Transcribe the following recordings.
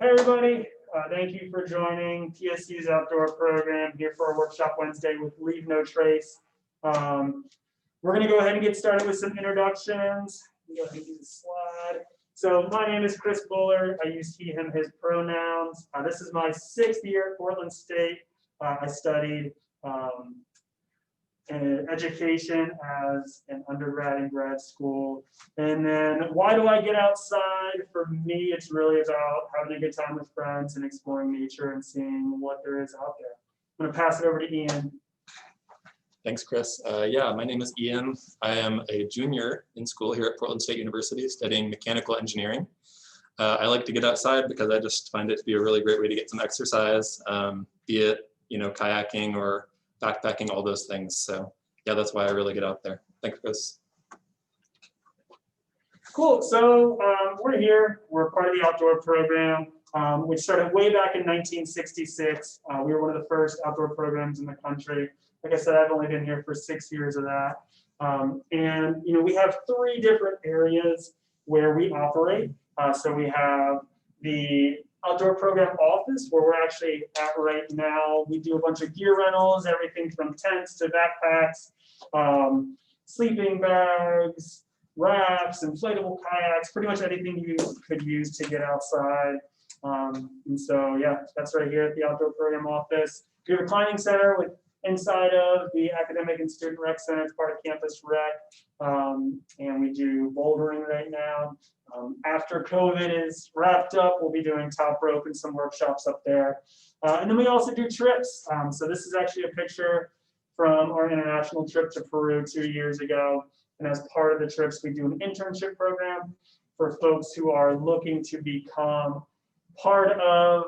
Hey everybody, thank you for joining PSC's outdoor program here for our workshop Wednesday with Leave No Trace. We're going to go ahead and get started with some introductions. Go ahead and do the slide. So my name is Chris Buller. I use he, him, his pronouns. This is my 6th year at Portland State. I studied education as an undergrad in grad school. And then why do I get outside? For me, it's really about having a good time with friends and exploring nature and seeing what there is out there. I'm going to pass it over to Ian. Thanks, Chris. Yeah, my name is Ian. I am a junior in school here at Portland State University studying mechanical engineering. I like to get outside because I just find it to be a really great way to get some exercise, be it, kayaking or backpacking, all those things. So yeah, that's why I really get out there. Thanks, Chris. Cool. So we're here. We're part of the outdoor program, which started way back in 1966. We were one of the first outdoor programs in the country. Like I said, I've only been here for 6 years of that. And we have 3 different areas where we operate. So we have the outdoor program office, where we're actually at right now. We do a bunch of gear rentals, everything from tents to backpacks, sleeping bags, rafts, inflatable kayaks, pretty much anything you could use to get outside. And so, yeah, that's right here at the outdoor program office. We have a climbing center with inside of the academic and student rec center. It's part of campus rec. And we do bouldering right now. After COVID is wrapped up, we'll be doing top rope and some workshops up there. And then we also do trips. So this is actually a picture from our international trip to Peru 2 years ago. And as part of the trips, we do an internship program for folks who are looking to become part of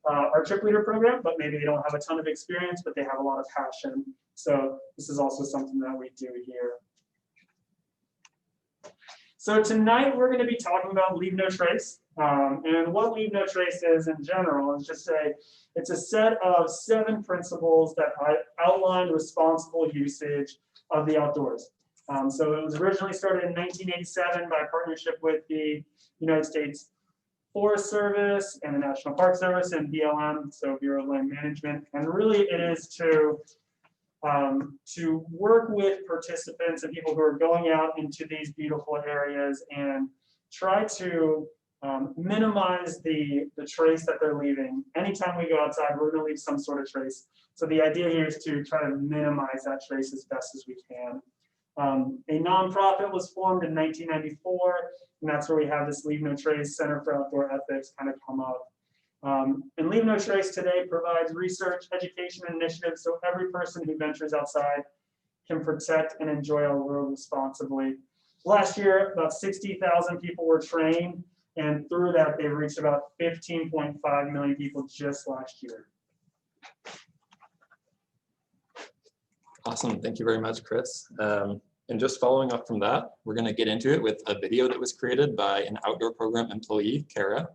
our trip leader program, but maybe they don't have a ton of experience, but they have a lot of passion. So this is also something that we do here. So tonight we're going to be talking about Leave No Trace. And what Leave No Trace is in general is just it's a set of 7 principles that outline responsible usage of the outdoors. So it was originally started in 1987 by partnership with the United States Forest Service and the National Park Service and BLM, so Bureau of Land Management. And really it is to work with participants and people who are going out into these beautiful areas and try to minimize the trace that they're leaving. Anytime we go outside, we're going to leave some sort of trace. So the idea here is to try to minimize that trace as best as we can. A nonprofit was formed in 1994, and that's where we have this Leave No Trace Center for Outdoor Ethics kind of come up. And Leave No Trace today provides research, education, and initiatives so every person who ventures outside can protect and enjoy our world responsibly. Last year, about 60,000 people were trained, and through that, they've reached about 15.5 million people just last year. Awesome. Thank you very much, Chris. And just following up from that, we're going to get into it with a video that was created by an outdoor program employee, Kara.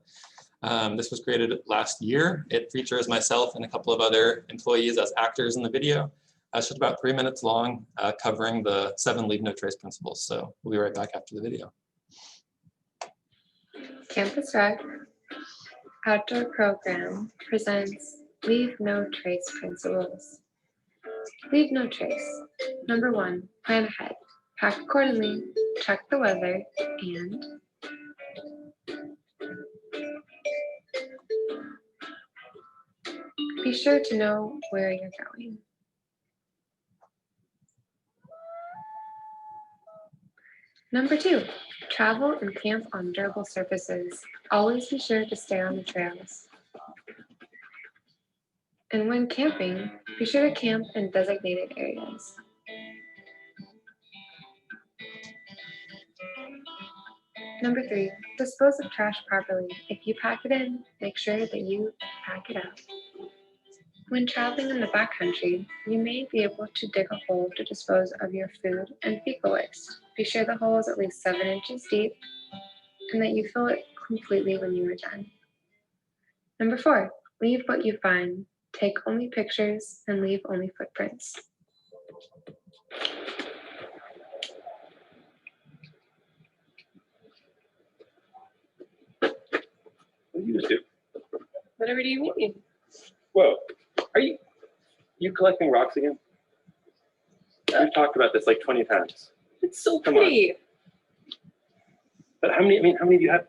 This was created last year. It features myself and a couple of other employees as actors in the video. It's just about 3 minutes long, covering the 7 Leave No Trace principles. So we'll be right back after the video. Campus Rec Outdoor Program presents Leave No Trace principles. Leave no trace. Number 1, plan ahead. Pack accordingly, check the weather, and be sure to know where you're going. Number 2, travel and camp on durable surfaces. Always be sure to stay on the trails. And when camping, be sure to camp in designated areas. Number 3, dispose of trash properly. If you pack it in, make sure that you pack it out. When traveling in the backcountry, you may be able to dig a hole to dispose of your food and fecal waste. Be sure the hole is at least 7 inches deep and that you fill it completely when you are done. Number 4, leave what you find. Take only pictures and leave only footprints. What do you do? Whatever do you mean? Whoa, are you collecting rocks again? We've talked about this like 20 times. It's so Come on. pretty. But how many do you have?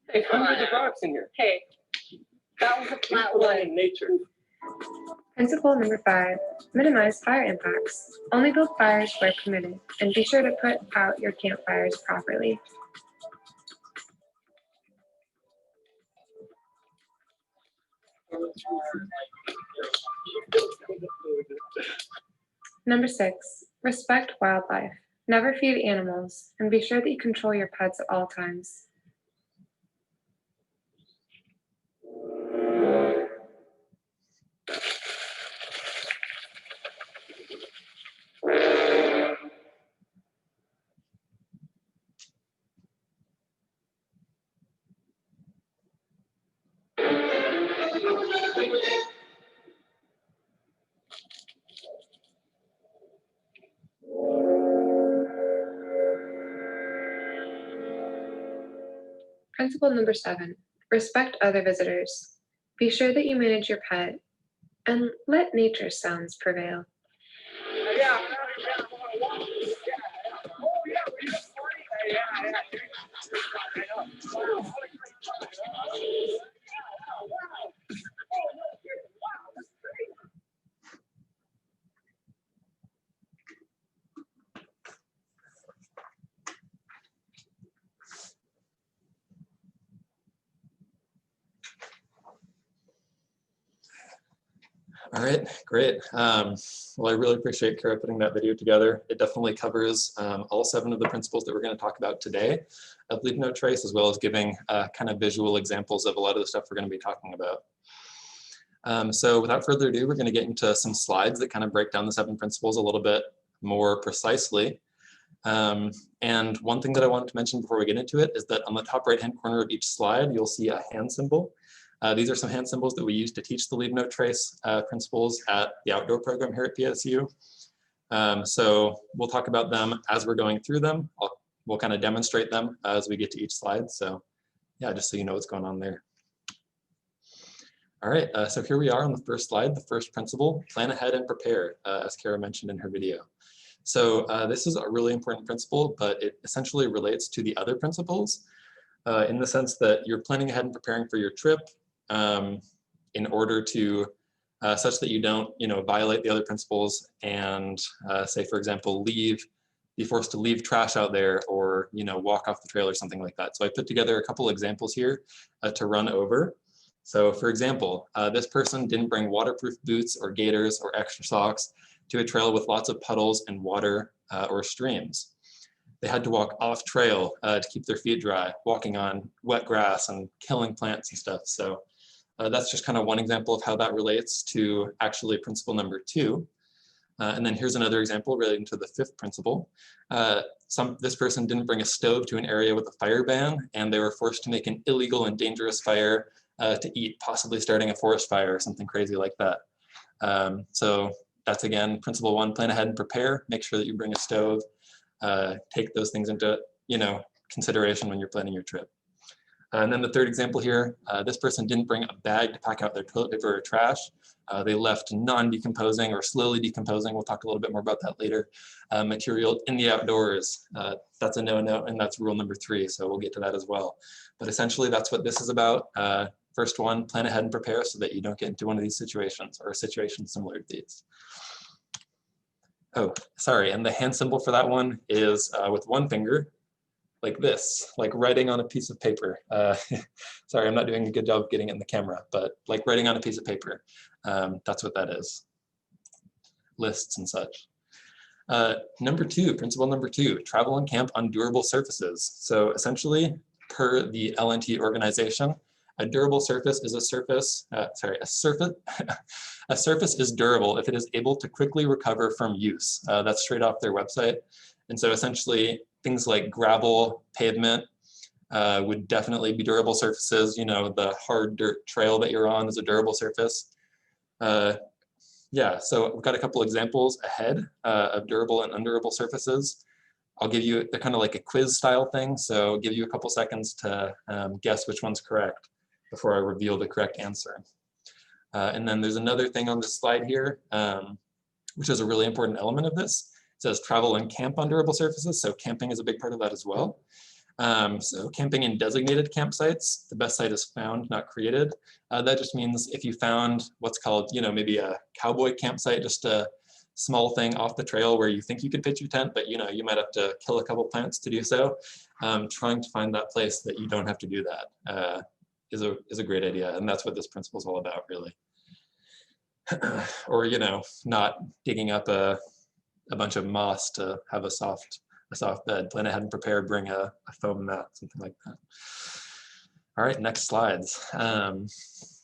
Hey, come on. Hundreds of rocks in here. Hey, that was a You flat belong one. in nature. Principle number 5, minimize fire impacts. Only build fires where permitted, and be sure to put out your campfires properly. Number 6, respect wildlife. Never feed animals, and be sure that you control your pets at all times. Principle number 7, respect other visitors. Be sure that you manage your pet and let nature's sounds prevail. All right, great. Well, I really appreciate Kara putting that video together. It definitely covers all 7 of the principles that we're going to talk about today of Leave No Trace, as well as giving kind of visual examples of a lot of the stuff we're going to be talking about. So without further ado, we're going to get into some slides that kind of break down the 7 principles a little bit more precisely. And one thing that I wanted to mention before we get into it is that on the top right-hand corner of each slide, you'll see a hand symbol. These are some hand symbols that we use to teach the Leave No Trace principles at the outdoor program here at PSU. So we'll talk about them as we're going through them. We'll kind of demonstrate them as we get to each slide. So yeah, just so you know what's going on there. All right, so here we are on the first slide, the first principle, plan ahead and prepare, as Kara mentioned in her video. So this is a really important principle, but it essentially relates to the other principles in the sense that you're planning ahead and preparing for your trip in order to, such that you don't, violate the other principles and say, for example, be forced to leave trash out there or, walk off the trail or something like that. So I put together a couple examples here to run over. So for example, this person didn't bring waterproof boots or gaiters or extra socks to a trail with lots of puddles and water or streams. They had to walk off trail to keep their feet dry, walking on wet grass and killing plants and stuff. So that's just kind of one example of how that relates to actually principle number 2. And then here's another example relating to the 5th principle. This person didn't bring a stove to an area with a fire ban, and they were forced to make an illegal and dangerous fire to eat, possibly starting a forest fire or something crazy like that. So that's again, principle 1, plan ahead and prepare. Make sure that you bring a stove. Take those things into consideration when you're planning your trip. And then the 3rd example here, this person didn't bring a bag to pack out their toilet paper or trash. They left non-decomposing or slowly decomposing, we'll talk a little bit more about that later, material in the outdoors. That's a no-no, and that's rule number 3, so we'll get to that as well. But essentially that's what this is about. First one, plan ahead and prepare so that you don't get into one of these situations or situations similar to these. Oh, sorry, and the hand symbol for that one is with one finger, like this, like writing on a piece of paper. Sorry, I'm not doing a good job of getting it in the camera, but like writing on a piece of paper. That's what that is. Lists and such. Number 2, principle number 2, travel and camp on durable surfaces. So essentially, per the LNT organization, a durable surface is a surface is durable if it is able to quickly recover from use. That's straight off their website. And so essentially things like gravel, pavement would definitely be durable surfaces. The hard dirt trail that you're on is a durable surface. Yeah, so we've got a couple examples ahead of durable and undurable surfaces. I'll give you, they're kind of like a quiz style thing. So I'll give you a couple seconds to guess which one's correct before I reveal the correct answer. And then there's another thing on this slide here, which is a really important element of this. It says travel and camp on durable surfaces. So camping is a big part of that as well. So camping in designated campsites, the best site is found, not created. That just means if you found what's called, maybe a cowboy campsite, just a small thing off the trail where you think you could pitch your tent, but you might have to kill a couple plants to do so. Trying to find that place that you don't have to do that is a great idea, and that's what this principle is all about, really. Or not digging up a bunch of moss to have a soft bed. Plan ahead and prepare. Bring a foam mat, something like that. All right, next slides.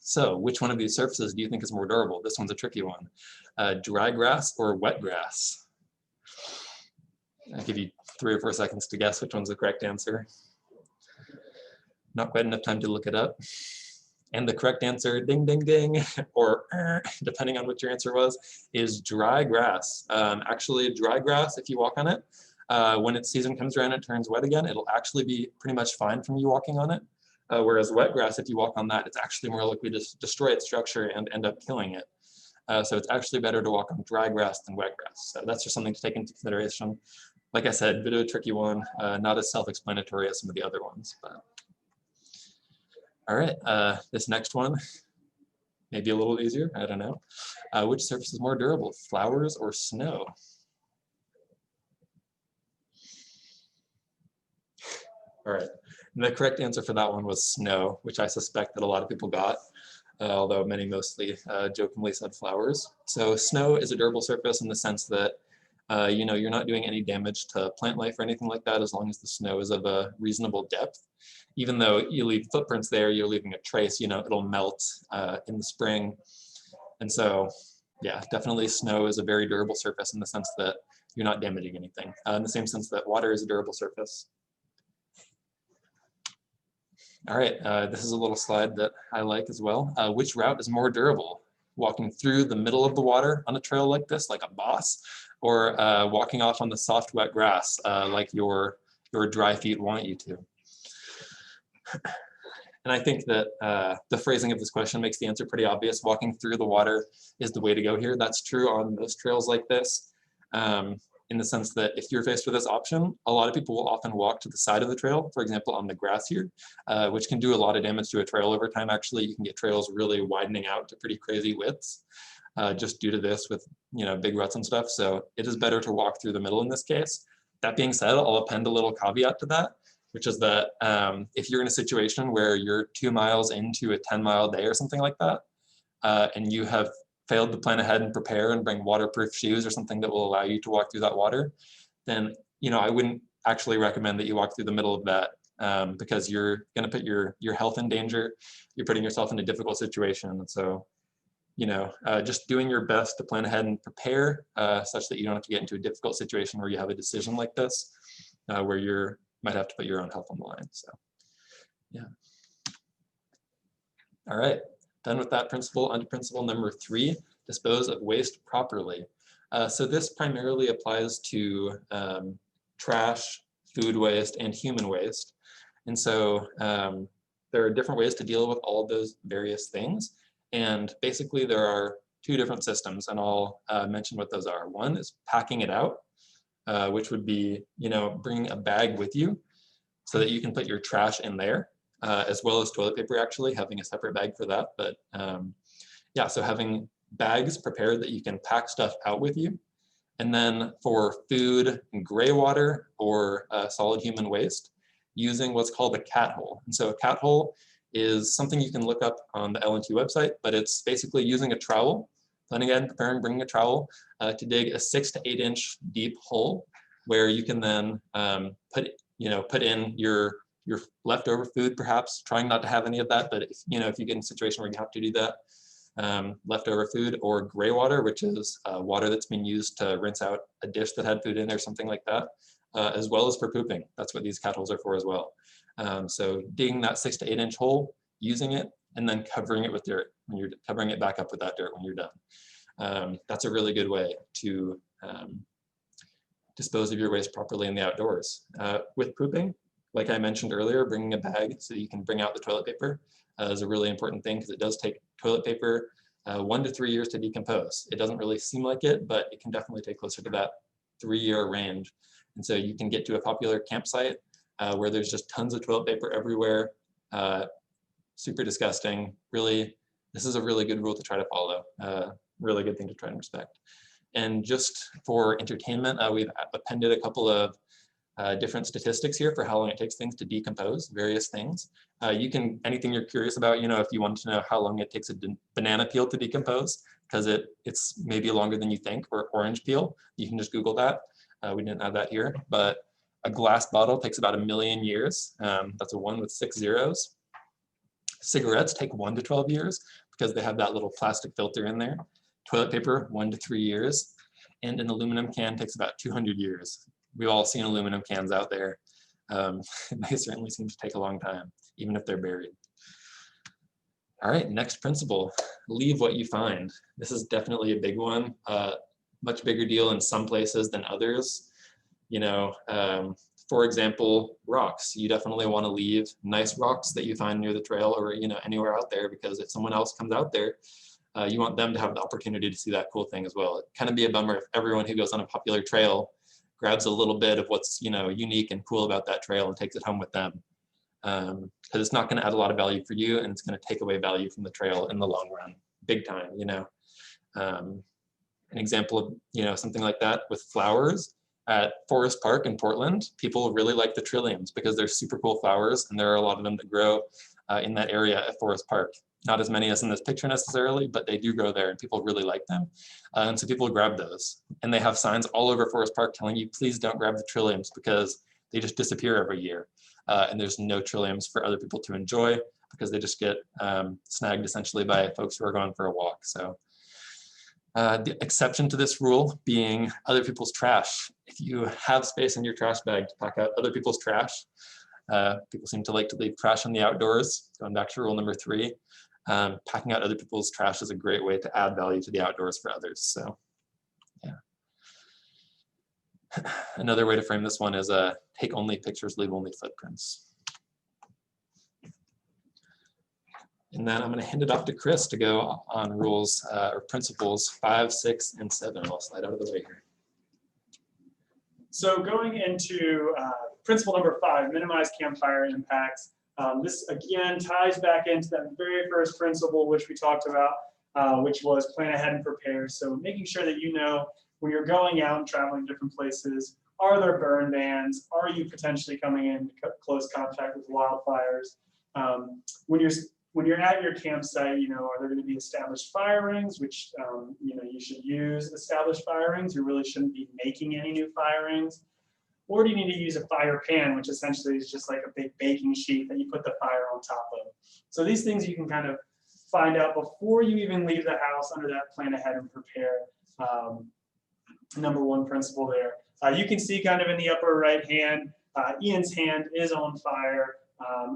So which one of these surfaces do you think is more durable? This one's a tricky one. Dry grass or wet grass? I'll give you 3 or 4 seconds to guess which one's the correct answer. Not quite enough time to look it up. And the correct answer, ding, ding, ding, or depending on what your answer was, is dry grass. Actually, dry grass, if you walk on it, when its season comes around and it turns wet again, it'll actually be pretty much fine from you walking on it. Whereas wet grass, if you walk on that, it's actually more likely to destroy its structure and end up killing it. So it's actually better to walk on dry grass than wet grass. So that's just something to take into consideration. Like I said, a bit of a tricky one, not as self-explanatory as some of the other ones. But. All right, this next one, maybe a little easier, I don't know. Which surface is more durable, flowers or snow? All right, and the correct answer for that one was snow, which I suspect that a lot of people got, although many mostly jokingly said flowers. So snow is a durable surface in the sense that you're not doing any damage to plant life or anything like that as long as the snow is of a reasonable depth. Even though you leave footprints there, you're leaving a trace, it'll melt in the spring. And so, yeah, definitely snow is a very durable surface in the sense that you're not damaging anything. In the same sense that water is a durable surface. All right, this is a little slide that I like as well. Which route is more durable? Walking through the middle of the water on a trail like this, like a boss, or walking off on the soft, wet grass like your dry feet want you to? And I think that the phrasing of this question makes the answer pretty obvious. Walking through the water is the way to go here. That's true on most trails like this, in the sense that if you're faced with this option, a lot of people will often walk to the side of the trail, for example, on the grass here, which can do a lot of damage to a trail over time. Actually, you can get trails really widening out to pretty crazy widths just due to this with big ruts and stuff. So it is better to walk through the middle in this case. That being said, I'll append a little caveat to that, which is that if you're in a situation where you're 2 miles into a 10-mile day or something like that, and you have failed to plan ahead and prepare and bring waterproof shoes or something that will allow you to walk through that water, then I wouldn't actually recommend that you walk through the middle of that because you're going to put your health in danger. You're putting yourself in a difficult situation. And so, just doing your best to plan ahead and prepare such that you don't have to get into a difficult situation where you have a decision like this, where you might have to put your own health on the line. So, yeah. All right. Done with that principle. On to principle number 3, dispose of waste properly. So this primarily applies to trash, food waste, and human waste. And so there are different ways to deal with all of those various things. And basically there are 2 different systems, and I'll mention what those are. One is packing it out, which would be, bringing a bag with you so that you can put your trash in there. As well as toilet paper, actually, having a separate bag for that. But yeah, so having bags prepared that you can pack stuff out with you. And then for food, gray water, or solid human waste, using what's called a cat hole. And so a cat hole is something you can look up on the LNT website, but it's basically using a trowel, planning ahead and preparing, bringing a trowel to dig a 6 to 8 inch deep hole where you can then put in your leftover food, perhaps, trying not to have any of that, but if you get in a situation where you have to do that, leftover food, or gray water, which is water that's been used to rinse out a dish that had food in there, something like that, as well as for pooping. That's what these cat holes are for as well. So digging that 6 to 8 inch hole, using it, and then covering it with dirt, when you're covering it back up with that dirt when you're done. That's a really good way to dispose of your waste properly in the outdoors. With pooping, like I mentioned earlier, bringing a bag so that you can bring out the toilet paper is a really important thing, because it does take toilet paper 1 to 3 years to decompose. It doesn't really seem like it, but it can definitely take closer to that 3-year range. And so you can get to a popular campsite where there's just tons of toilet paper everywhere, super disgusting. Really, this is a really good rule to try to follow, really good thing to try and respect. And just for entertainment, we've appended a couple of different statistics here for how long it takes things to decompose, various things. Anything you're curious about, if you want to know how long it takes a banana peel to decompose, because it's maybe longer than you think, or orange peel, you can just Google that. We didn't have that here, but a glass bottle takes about 1 million years. That's a 1 with 6 zeros. Cigarettes take 1 to 12 years because they have that little plastic filter in there. Toilet paper, 1 to 3 years. And an aluminum can takes about 200 years. We've all seen aluminum cans out there. They certainly seem to take a long time, even if they're buried. All right, next principle, leave what you find. This is definitely a big one, much bigger deal in some places than others. For example, rocks. You definitely want to leave nice rocks that you find near the trail, or anywhere out there, because if someone else comes out there, you want them to have the opportunity to see that cool thing as well. It kind of be a bummer if everyone who goes on a popular trail grabs a little bit of what's unique and cool about that trail and takes it home with them, because it's not going to add a lot of value for you, and it's going to take away value from the trail in the long run, big time. An example of something like that with flowers. At Forest Park in Portland, people really like the trilliums because they're super cool flowers, and there are a lot of them that grow in that area at Forest Park. Not as many as in this picture necessarily, but they do grow there, and people really like them. And so people grab those, and they have signs all over Forest Park telling you, please don't grab the trilliums, because they just disappear every year. And there's no trilliums for other people to enjoy, because they just get snagged essentially by folks who are going for a walk. So the exception to this rule being other people's trash. If you have space in your trash bag to pack out other people's trash, people seem to like to leave trash in the outdoors. Going back to rule number 3, packing out other people's trash is a great way to add value to the outdoors for others. So, yeah. Another way to frame this one is take only pictures, leave only footprints. And then I'm going to hand it off to Chris to go on rules or principles 5, 6, and 7. I'll slide out of the way here. So going into principle number 5, minimize campfire impacts. This again ties back into that very first principle which we talked about, which was plan ahead and prepare. So making sure that when you're going out and traveling different places, are there burn bans? Are you potentially coming in close contact with wildfires? When you're at your campsite, are there going to be established fire rings, which you should use established fire rings. You really shouldn't be making any new fire rings. Or do you need to use a fire pan, which essentially is just like a big baking sheet that you put the fire on top of. So these things you can kind of find out before you even leave the house under that plan ahead and prepare. Number 1 principle there. You can see kind of in the upper right hand, Ian's hand is on fire.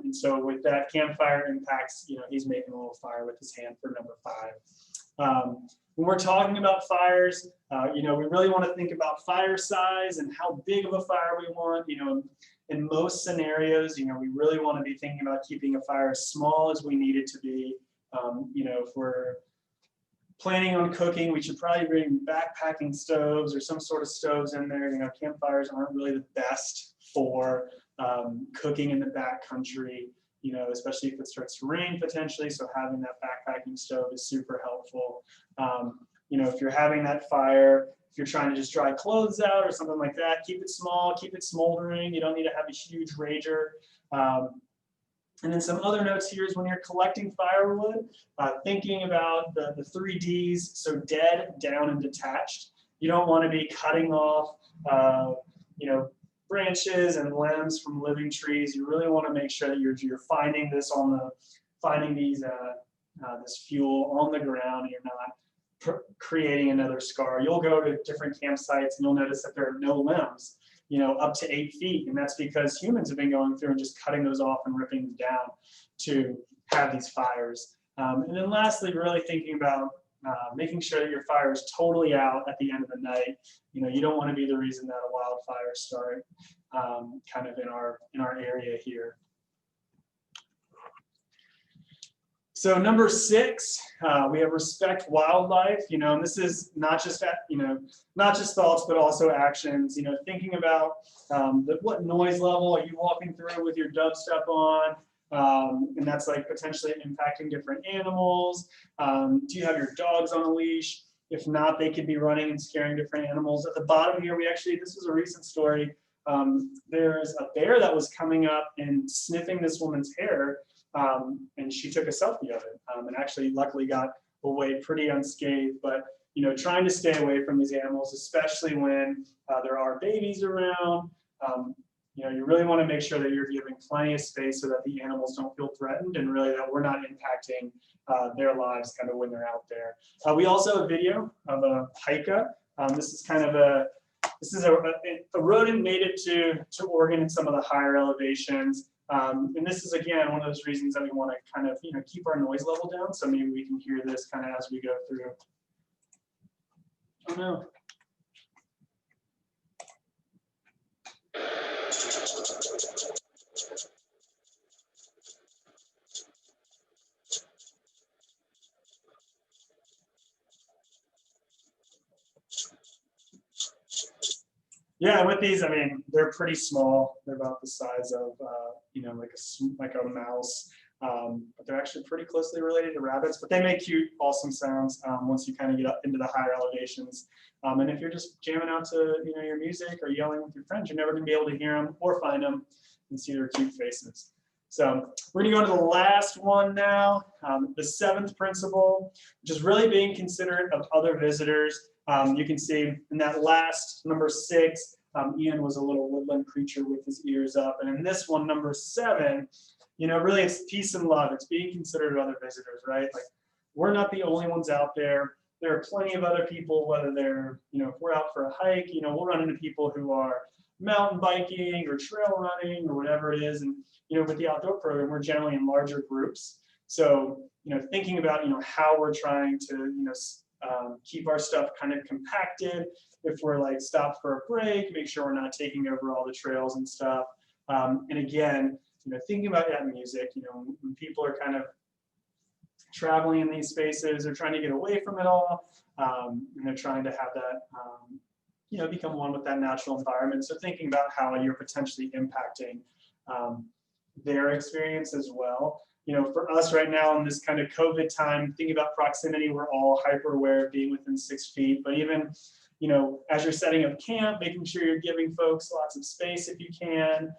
And so with that campfire impacts, he's making a little fire with his hand for number 5. When we're talking about fires, we really want to think about fire size and how big of a fire we want. In most scenarios, we really want to be thinking about keeping a fire as small as we need it to be. If we're planning on cooking, we should probably bring backpacking stoves or some sort of stoves in there. Campfires aren't really the best for cooking in the backcountry, especially if it starts to rain potentially. So having that backpacking stove is super helpful. If you're having that fire, if you're trying to just dry clothes out or something like that, keep it small, keep it smoldering. You don't need to have a huge rager. And then some other notes here is when you're collecting firewood, thinking about the 3 Ds, so dead, down, and detached. You don't want to be cutting off, branches and limbs from living trees. You really want to make sure that you're finding this this fuel on the ground, and you're not creating another scar. You'll go to different campsites and you'll notice that there are no limbs, up to 8 feet, and that's because humans have been going through and just cutting those off and ripping them down to have these fires. And then lastly, really thinking about making sure that your fire is totally out at the end of the night. You know, you don't want to be the reason that a wildfire start kind of in our area here. So number 6, we have respect wildlife. You know, and this is not just not just thoughts, but also actions. You know, thinking about what noise level are you walking through with your dubstep on, and that's like potentially impacting different animals. Do you have your dogs on a leash? If not, they could be running and scaring different animals. At the bottom here, this was a recent story. There's a bear that was coming up and sniffing this woman's hair. And she took a selfie of it, and actually luckily got away pretty unscathed. But you know, trying to stay away from these animals, especially when there are babies around. You know, you really want to make sure that you're giving plenty of space so that the animals don't feel threatened, and really that we're not impacting their lives kind of when they're out there. We also have a video of a pika. This is kind of a rodent native to Oregon in some of the higher elevations. And this is, again, one of those reasons that we want to kind of, keep our noise level down. So maybe we can hear this kind of as we go through. Oh no. Yeah, with these, I mean, they're pretty small. They're about the size of, like a mouse. But they're actually pretty closely related to rabbits. But they make cute, awesome sounds once you kind of get up into the higher elevations. And if you're just jamming out to, your music or yelling with your friends, you're never going to be able to hear them or find them and see their cute faces. So we're going to go into the last one now, the 7th principle, which is really being considerate of other visitors. You can see in that last number 6, Ian was a little woodland creature with his ears up. And in this one, number 7, really it's peace and love. It's being considerate of other visitors, right? Like, we're not the only ones out there. There are plenty of other people, whether they're, if we're out for a hike, we'll run into people who are mountain biking or trail running or whatever it is. And, with the outdoor program, we're generally in larger groups. So, thinking about, how we're trying to, keep our stuff kind of compacted. If we're like stopped for a break, make sure we're not taking over all the trails and stuff. And again, thinking about that music, when people are kind of traveling in these spaces, they're trying to get away from it all, and they're trying to have that, become one with that natural environment. So thinking about how you're potentially impacting their experience as well. For us right now in this kind of COVID time, thinking about proximity, we're all hyper aware of being within 6 feet, but even, as you're setting up camp, making sure you're giving folks lots of space if you can.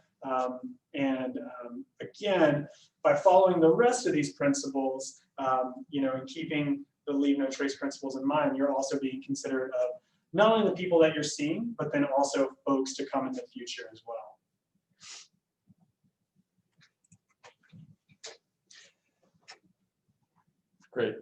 Again, by following the rest of these principles, and keeping the leave no trace principles in mind, you're also being considerate of not only the people that you're seeing, but then also folks to come in the future as well. Great,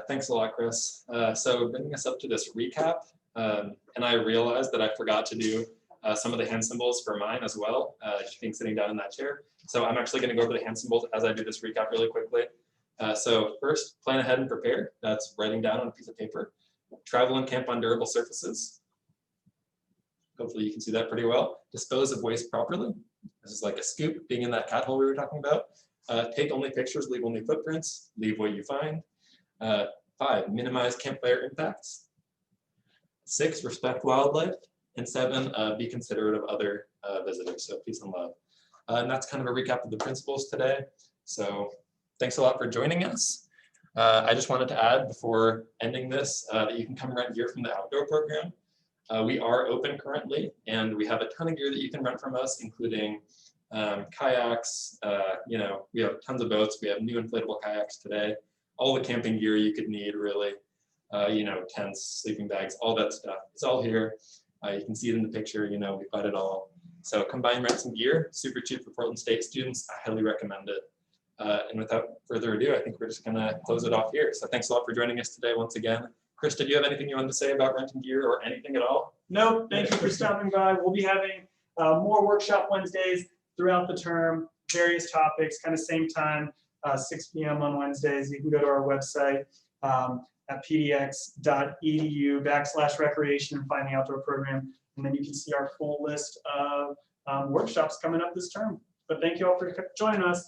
thanks a lot, Chris. So bringing us up to this recap, and I realized that I forgot to do some of the hand symbols for mine as well, just being sitting down in that chair. So I'm actually going to go over the hand symbols as I do this recap really quickly. So first, plan ahead and prepare. That's writing down on a piece of paper. Travel and camp on durable surfaces. Hopefully you can see that pretty well. Dispose of waste properly. This is like a scoop, being in that cat hole we were talking about. Take only pictures, leave only footprints, leave what you find. 5, minimize campfire impacts. 6, respect wildlife. And 7, be considerate of other visitors, so peace and love. And that's kind of a recap of the principles today. So thanks a lot for joining us. I just wanted to add before ending this that you can come rent gear from the outdoor program. We are open currently, and we have a ton of gear that you can rent from us, including kayaks. We have tons of boats. We have new inflatable kayaks today. All the camping gear you could need, really. Tents, sleeping bags, all that stuff. It's all here. You can see it in the picture. We've got it all. So come by and rent some gear. Super cheap for Portland State students. I highly recommend it. And without further ado, I think we're just going to close it off here. So thanks a lot for joining us today once again. Chris, did you have anything you wanted to say about renting gear or anything at all? No, thank you for stopping by. We'll be having more workshop Wednesdays throughout the term, various topics, kind of same time, 6 p.m. on Wednesdays. You can go to our website. at pdx.edu/recreation and find the outdoor program. And then you can see our full list of workshops coming up this term. But thank you all for joining us.